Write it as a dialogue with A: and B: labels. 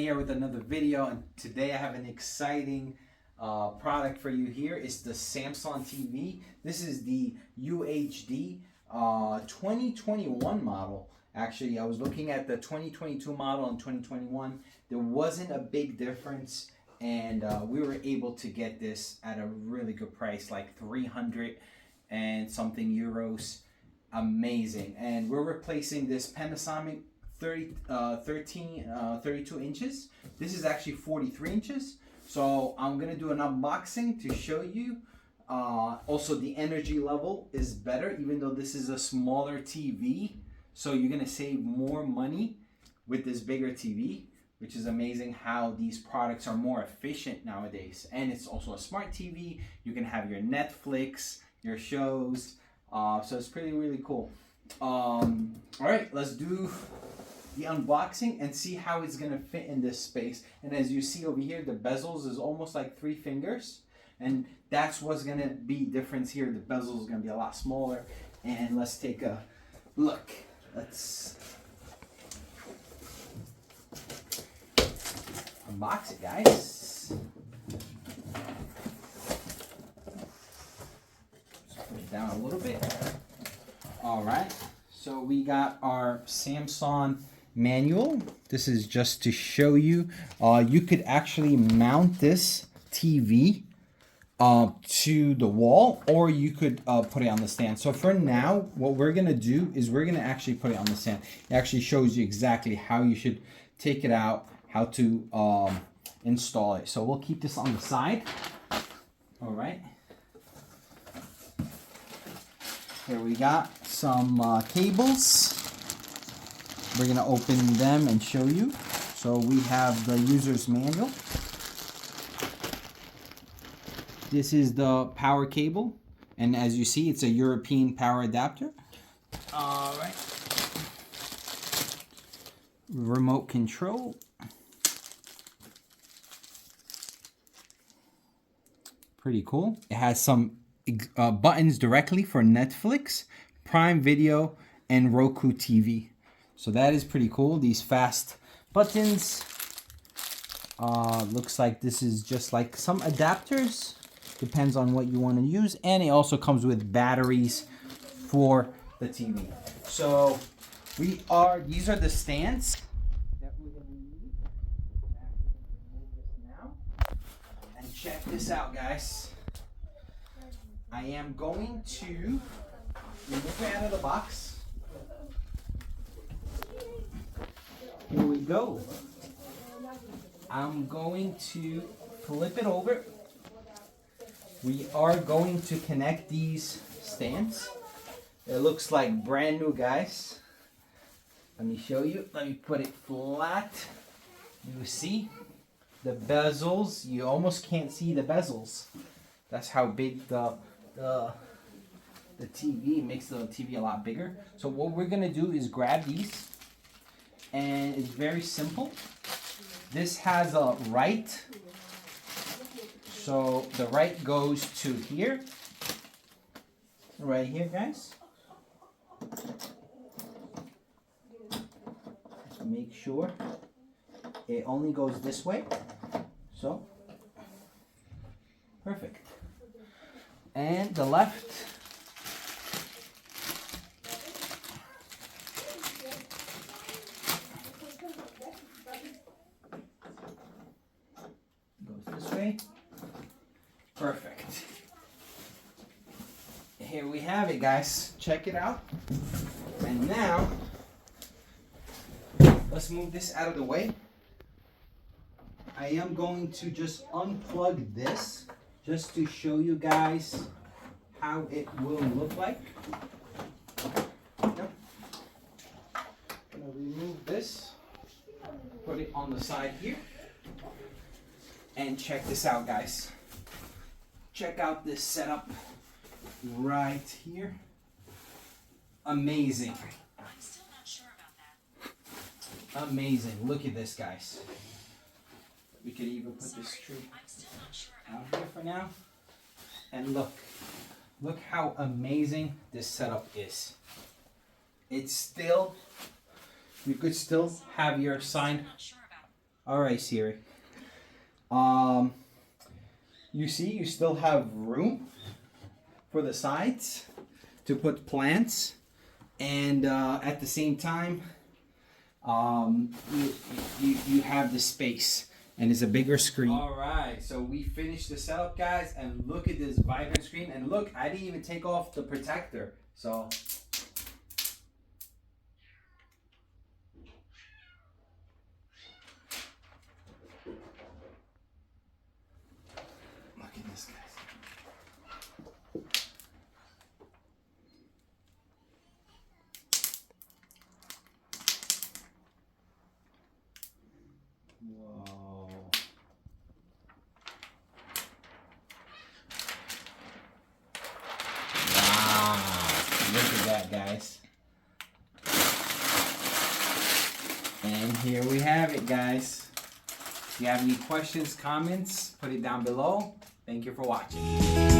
A: here with another video, and today I have an exciting product for you here. It's the Samsung TV. This is the UHD 2021 model. Actually, I was looking at the 2022 model and 2021. There wasn't a big difference, and we were able to get this at a really good price, like 300 and something euros. Amazing. And we're replacing this Panasonic 32 inches. This is actually 43 inches. So I'm gonna do an unboxing to show you. Also, the energy level is better, even though this is a smaller TV. So you're gonna save more money with this bigger TV, which is amazing how these products are more efficient nowadays. And it's also a smart TV. You can have your Netflix, your shows. So it's really cool. All right, let's do the unboxing and see how it's gonna fit in this space. And as you see over here, the bezels is almost like 3 fingers, and that's what's gonna be difference here. The bezel is gonna be a lot smaller. And let's take a look. Let's unbox it, guys. Put it down a little bit. All right, so we got our Samsung manual. This is just to show you. You could actually mount this TV to the wall, or you could put it on the stand. So for now, what we're gonna do is we're gonna actually put it on the stand. It actually shows you exactly how you should take it out, how to install it. So we'll keep this on the side. All right. Here we got some cables. We're gonna open them and show you. So we have the user's manual. This is the power cable, and as you see, it's a European power adapter. All right. Remote control. Pretty cool. It has some buttons directly for Netflix, Prime Video, and Roku TV. So that is pretty cool. These fast buttons. Looks like this is just like some adapters. Depends on what you want to use. And it also comes with batteries for the TV. So these are the stands that we're going to need. I'm actually going to remove this now. And check this out, guys. I am going to remove it out of the box. Here we go. I'm going to flip it over. We are going to connect these stands. It looks like brand new, guys. Let me show you. Let me put it flat. You see the bezels. You almost can't see the bezels. That's how big the TV makes the TV a lot bigger. So what we're gonna do is grab these, and it's very simple. This has a right. So the right goes to here, right here, guys. Just make sure it only goes this way. So, perfect. And the left goes this way. Perfect. Here we have it, guys. Check it out. And now, let's move this out of the way. I am going to just unplug this just to show you guys how it will look like. Yep. I'm gonna remove this, put it on the side here, and check this out, guys. Check out this setup right here. Amazing.
B: I'm still not sure about that.
A: Amazing. Look at this, guys. We could even put this tree out here for now. And look how amazing this setup is. It's still, you could still have your sign All right, Siri. You see, you still have room for the sides to put plants, and at the same time, you have the space, and it's a bigger screen. All right, so we finished the setup, guys, and look at this vibrant screen. And look, I didn't even take off the protector. So look at this, guys. Whoa. Wow. Look at that, guys. And here we have it, guys. If you have any questions, comments, put it down below. Thank you for watching.